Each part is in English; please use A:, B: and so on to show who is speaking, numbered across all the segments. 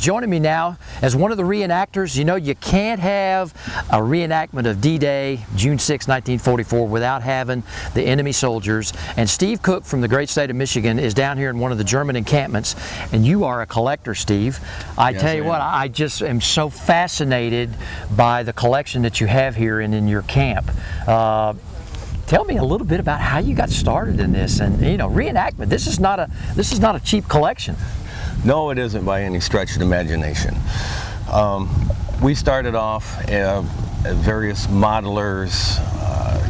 A: joining me now as one of the reenactors. You know, you can't have a reenactment of D-Day, June 6, 1944, without having the enemy soldiers. And Steve Cook from the great state of Michigan is down here in one of the German encampments. And you are a collector, Steve. I tell you what, I just am so fascinated by the collection that you have here and in your camp. Tell me a little bit about how you got started in this, and you know, reenactment. This is not a cheap collection.
B: No, it isn't by any stretch of the imagination. We started off as various modelers,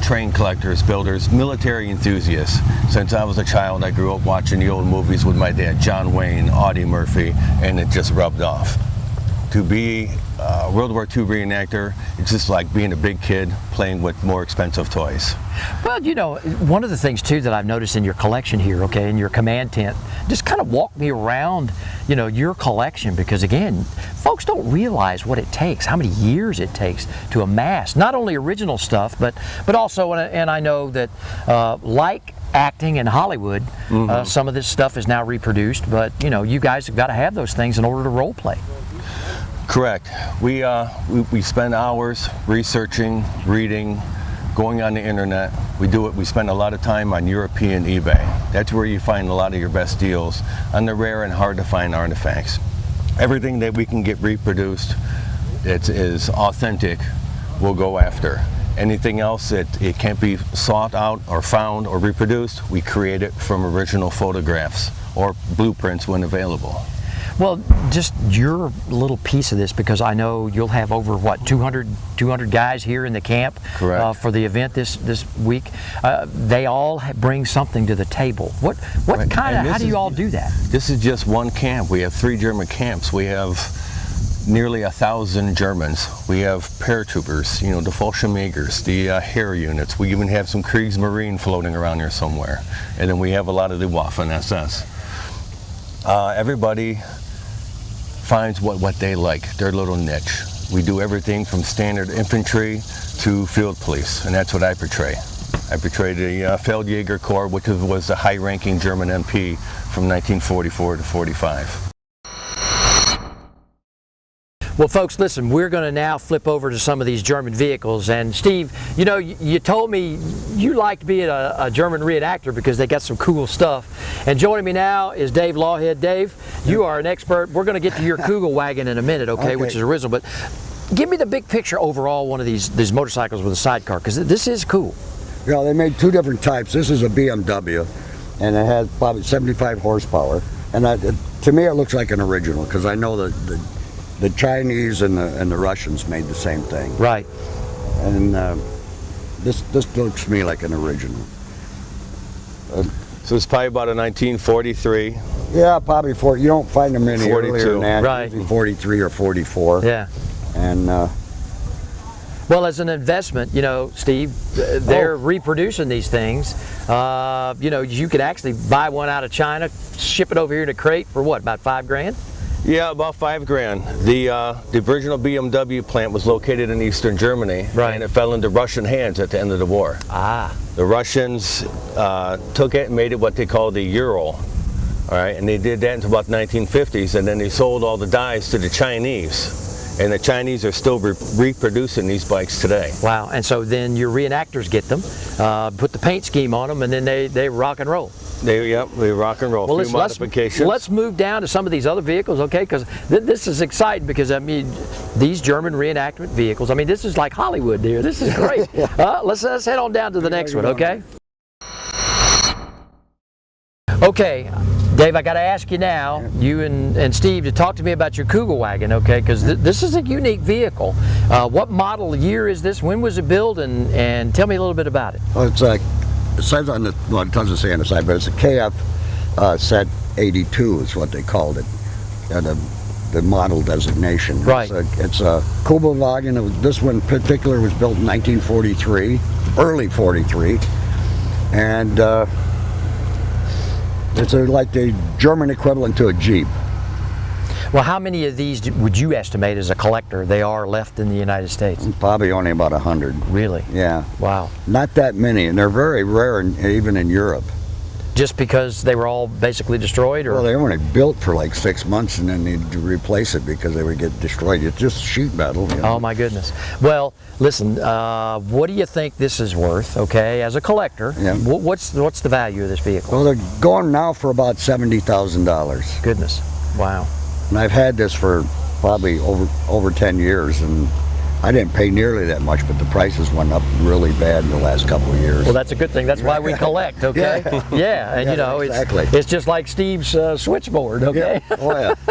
B: train collectors, builders, military enthusiasts. Since I was a child, I grew up watching the old movies with my dad, John Wayne, Audie Murphy, and it just rubbed off. To be a World War II reenactor, it's just like being a big kid playing with more expensive toys.
A: Well, you know, one of the things too that I've noticed in your collection here, okay, in your command tent, just kind of walk me around, you know, your collection, because again, folks don't realize what it takes, how many years it takes to amass not only original stuff, but also, and I know that like acting in Hollywood, some of this stuff is now reproduced, but you know, you guys have got to have those things in order to role play.
B: Correct. We spend hours researching, reading, going on the internet. We spend a lot of time on European eBay. That's where you find a lot of your best deals on the rare and hard to find artifacts. Everything that we can get reproduced that is authentic, we'll go after. Anything else that it can't be sought out or found or reproduced, we create it from original photographs or blueprints when available.
A: Well, just your little piece of this, because I know you'll have over, what, 200 guys here in the camp for the event this week. They all bring something to the table. What kind of, how do you all do that?
B: This is just one camp. We have 3 German camps. We have nearly 1,000 Germans. We have paratroopers, you know, the Fallschirmjägers, the Heer units. We even have some Kriegsmarine floating around here somewhere. And then we have a lot of the Waffen-SS. Everybody finds what they like, their little niche. We do everything from standard infantry to field police, and that's what I portray. I portray the Feldjäger Corps, which was the high-ranking German MP from 1944 to 45.
A: Well, folks, listen, we're going to now flip over to some of these German vehicles. And Steve, you know, you told me you liked being a German reenactor because they got some cool stuff. And joining me now is Dave Lawhead. Dave, you are an expert. We're going to get to your Kugelwagen in a minute, okay, which is original. But give me the big picture overall, one of these motorcycles with a sidecar, because this is cool.
C: Yeah, they made 2 different types. This is a BMW, and it has probably 75 horsepower. And to me, it looks like an original, because I know the Chinese and the Russians made the same thing.
A: Right.
C: And this looks to me like an original.
B: So it's probably about a 1943.
C: Yeah, probably you don't find them any
B: 42.
C: earlier than that.
A: Right.
C: Usually 43 or 44.
A: Yeah.
C: And
A: well, as an investment, you know, Steve, they're reproducing these things. You know, you could actually buy one out of China, ship it over here in a crate for what, about $5 grand?
B: Yeah, about $5 grand. The original BMW plant was located in eastern Germany, and it fell into Russian hands at the end of the war. The Russians took it and made it what they call the Ural, all right, and they did that until about the 1950s, and then they sold all the dies to the Chinese, and the Chinese are still reproducing these bikes today.
A: Wow, and so then your reenactors get them, put the paint scheme on them, and then they rock and roll.
B: They rock and roll.
A: Well,
B: modifications. Let's
A: move down to some of these other vehicles, okay? Because this is exciting, because I mean, these German reenactment vehicles. I mean, this is like Hollywood here. This is great. Let's head on down to the next one, okay? Okay, Dave, I got to ask you now, you and Steve, to talk to me about your Kugelwagen, okay? Because this is a unique vehicle. What model year is this? When was it built? And tell me a little bit about it.
C: Well, it's like. It says on the, well, it doesn't say on the side, but it's a KF set 82 is what they called it, the model designation.
A: Right.
C: It's a Kugelwagen. This one in particular was built in 1943, early 43, and it's like the German equivalent to a Jeep.
A: Well, how many of these would you estimate as a collector they are left in the United States?
C: Probably only about 100.
A: Really?
C: Yeah.
A: Wow.
C: Not that many, and they're very rare, even in Europe.
A: just because they were all basically destroyed? Or?
C: Well, they were only built for like 6 months, and then they'd replace it because they would get destroyed. It's just sheet metal. You know?
A: Oh my goodness. Well, listen, what do you think this is worth, okay, as a collector?
C: Yeah.
A: What's the value of this vehicle?
C: Well, they're going now for about $70,000.
A: Goodness. Wow.
C: And I've had this for probably over 10 years, and I didn't pay nearly that much, but the prices went up really bad in the last couple of years.
A: Well, that's a good thing. That's why we collect, okay?
C: Yeah.
A: Yeah, and
C: Yeah,
A: you know,
C: exactly.
A: it's just like Steve's switchboard, okay?
C: Yeah. Oh, yeah.